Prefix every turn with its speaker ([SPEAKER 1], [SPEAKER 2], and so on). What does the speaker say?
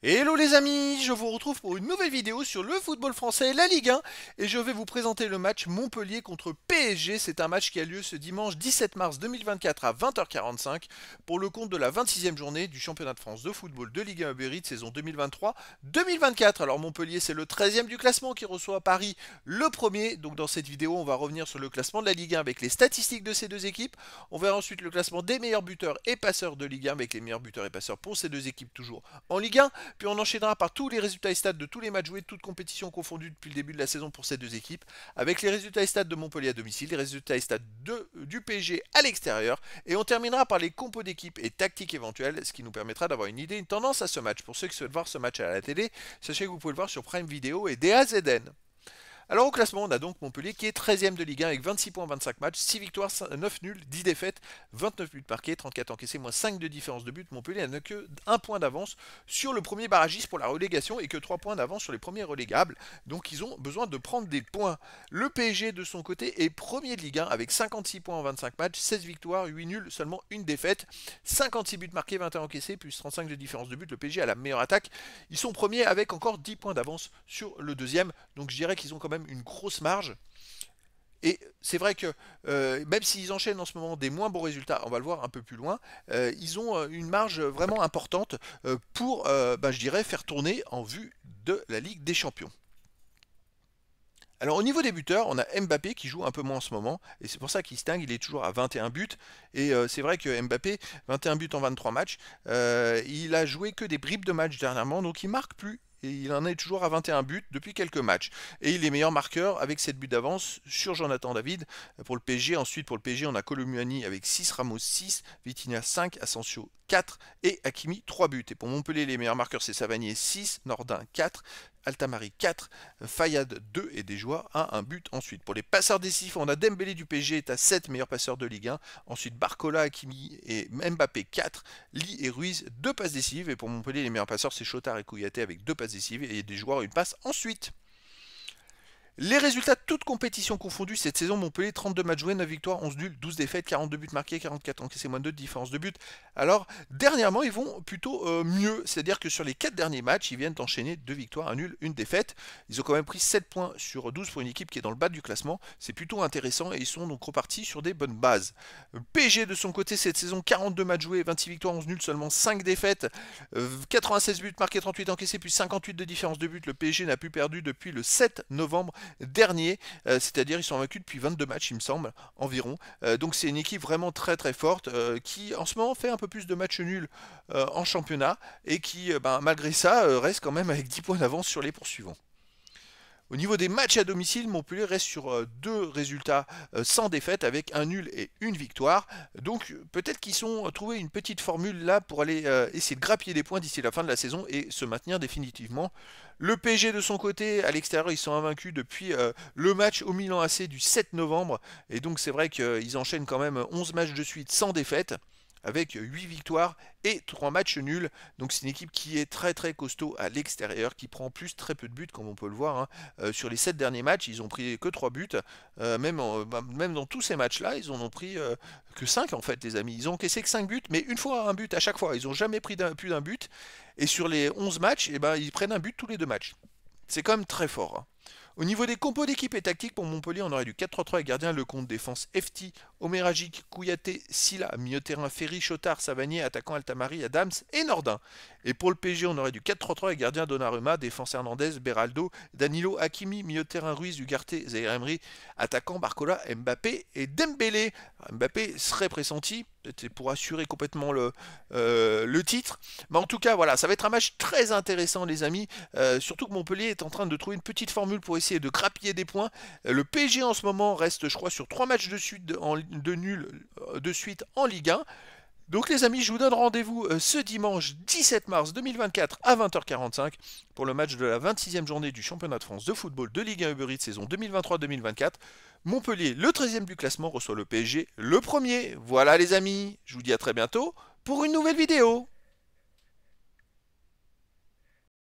[SPEAKER 1] Hello les amis, je vous retrouve pour une nouvelle vidéo sur le football français, la Ligue 1, et je vais vous présenter le match Montpellier contre PSG. C'est un match qui a lieu ce dimanche 17 mars 2024 à 20h45 pour le compte de la 26e journée du championnat de France de football de Ligue 1 Uber Eats saison 2023-2024. Alors Montpellier, c'est le 13e du classement qui reçoit Paris le premier. Donc dans cette vidéo, on va revenir sur le classement de la Ligue 1 avec les statistiques de ces deux équipes. On verra ensuite le classement des meilleurs buteurs et passeurs de Ligue 1 avec les meilleurs buteurs et passeurs pour ces deux équipes toujours en Ligue 1. Puis on enchaînera par tous les résultats et stats de tous les matchs joués, toutes compétitions confondues depuis le début de la saison pour ces deux équipes, avec les résultats et stats de Montpellier à domicile, les résultats et stats du PSG à l'extérieur, et on terminera par les compos d'équipe et tactiques éventuelles, ce qui nous permettra d'avoir une idée, une tendance à ce match. Pour ceux qui souhaitent voir ce match à la télé, sachez que vous pouvez le voir sur Prime Video et DAZN. Alors au classement, on a donc Montpellier qui est 13e de Ligue 1 avec 26 points en 25 matchs, 6 victoires, 9 nuls, 10 défaites, 29 buts marqués, 34 encaissés, moins 5 de différence de but. Montpellier n'a que 1 point d'avance sur le premier barragiste pour la relégation et que 3 points d'avance sur les premiers relégables. Donc ils ont besoin de prendre des points. Le PSG de son côté est premier de Ligue 1 avec 56 points en 25 matchs, 16 victoires, 8 nuls, seulement une défaite, 56 buts marqués, 21 encaissés, plus 35 de différence de but. Le PSG a la meilleure attaque. Ils sont premiers avec encore 10 points d'avance sur le deuxième. Donc je dirais qu'ils ont quand même une grosse marge. Et c'est vrai que même s'ils enchaînent en ce moment des moins bons résultats, on va le voir un peu plus loin, ils ont une marge vraiment importante pour, je dirais, faire tourner en vue de la Ligue des Champions. Alors au niveau des buteurs, on a Mbappé qui joue un peu moins en ce moment, et c'est pour ça qu'il se dingue, il est toujours à 21 buts, et c'est vrai que Mbappé, 21 buts en 23 matchs, il a joué que des bribes de matchs dernièrement, donc il marque plus. Et il en est toujours à 21 buts depuis quelques matchs. Et il est meilleur marqueur avec 7 buts d'avance sur Jonathan David pour le PSG. Ensuite, pour le PSG, on a Colomouani avec 6, Ramos 6, Vitinha 5, Asensio 4 et Hakimi 3 buts. Et pour Montpellier, les meilleurs marqueurs, c'est Savanier 6, Nordin 4, Altamari 4, Fayad 2 et Desjoie a un but ensuite. Pour les passeurs décisifs, on a Dembélé du PSG est à 7 meilleurs passeurs de Ligue 1. Ensuite Barcola, Hakimi et Mbappé 4, Lee et Ruiz 2 passes décisives. Et pour Montpellier, les meilleurs passeurs c'est Chotard et Kouyaté avec 2 passes décisives et Desjoie une passe ensuite. Les résultats de toutes compétitions confondues cette saison, Montpellier 32 matchs joués, 9 victoires, 11 nuls, 12 défaites, 42 buts marqués, 44 encaissés, moins 2 de différence de but. Alors, dernièrement, ils vont plutôt mieux, c'est-à-dire que sur les 4 derniers matchs, ils viennent d'enchaîner 2 victoires, 1 nul, 1 défaite. Ils ont quand même pris 7 points sur 12 pour une équipe qui est dans le bas du classement. C'est plutôt intéressant et ils sont donc repartis sur des bonnes bases. PSG de son côté, cette saison, 42 matchs joués, 26 victoires, 11 nuls, seulement 5 défaites, 96 buts marqués, 38 encaissés, plus 58 de différence de but. Le PSG n'a plus perdu depuis le 7 novembre dernier. C'est-à-dire ils sont vaincus depuis 22 matchs, il me semble, environ. Donc c'est une équipe vraiment très très forte qui en ce moment fait un peu plus de matchs nuls en championnat et qui, malgré ça, reste quand même avec 10 points d'avance sur les poursuivants. Au niveau des matchs à domicile, Montpellier reste sur deux résultats sans défaite avec un nul et une victoire. Donc peut-être qu'ils ont trouvé une petite formule là pour aller essayer de grappiller des points d'ici la fin de la saison et se maintenir définitivement. Le PSG de son côté, à l'extérieur, ils sont invaincus depuis le match au Milan AC du 7 novembre. Et donc c'est vrai qu'ils enchaînent quand même 11 matchs de suite sans défaite avec 8 victoires et 3 matchs nuls. Donc c'est une équipe qui est très très costaud à l'extérieur, qui prend en plus très peu de buts comme on peut le voir. Hein. Sur les 7 derniers matchs, ils ont pris que 3 buts. Même dans tous ces matchs-là, ils en ont pris que 5 en fait les amis. Ils ont encaissé que 5 buts, mais une fois un but à chaque fois. Ils n'ont jamais pris plus d'un but. Et sur les 11 matchs, ils prennent un but tous les 2 matchs. C'est quand même très fort. Hein. Au niveau des compos d'équipe et tactique, pour Montpellier, on aurait du 4-3-3 avec gardien, Lecomte, défense FT, Oméragic, Kouyaté, Silla, milieu terrain Ferry, Chotard, Savanier, attaquant Altamari, Adams et Nordin. Et pour le PSG, on aurait du 4-3-3 avec gardien Donnarumma, défense Hernandez, Beraldo, Danilo, Hakimi, milieu terrain Ruiz, Ugarte, Zaire Emery, attaquant Barcola, Mbappé et Dembélé. Mbappé serait pressenti, peut-être pour assurer complètement le titre. Mais en tout cas, voilà, ça va être un match très intéressant, les amis. Surtout que Montpellier est en train de trouver une petite formule pour essayer de grappiller des points. Le PSG en ce moment reste, je crois, sur 3 matchs de suite de nul de suite en Ligue 1. Donc les amis, je vous donne rendez-vous ce dimanche 17 mars 2024 à 20h45 pour le match de la 26e journée du championnat de France de football de Ligue 1 Uber Eats saison 2023-2024. Montpellier, le 13e du classement, reçoit le PSG, le premier. Voilà les amis, je vous dis à très bientôt pour une nouvelle vidéo.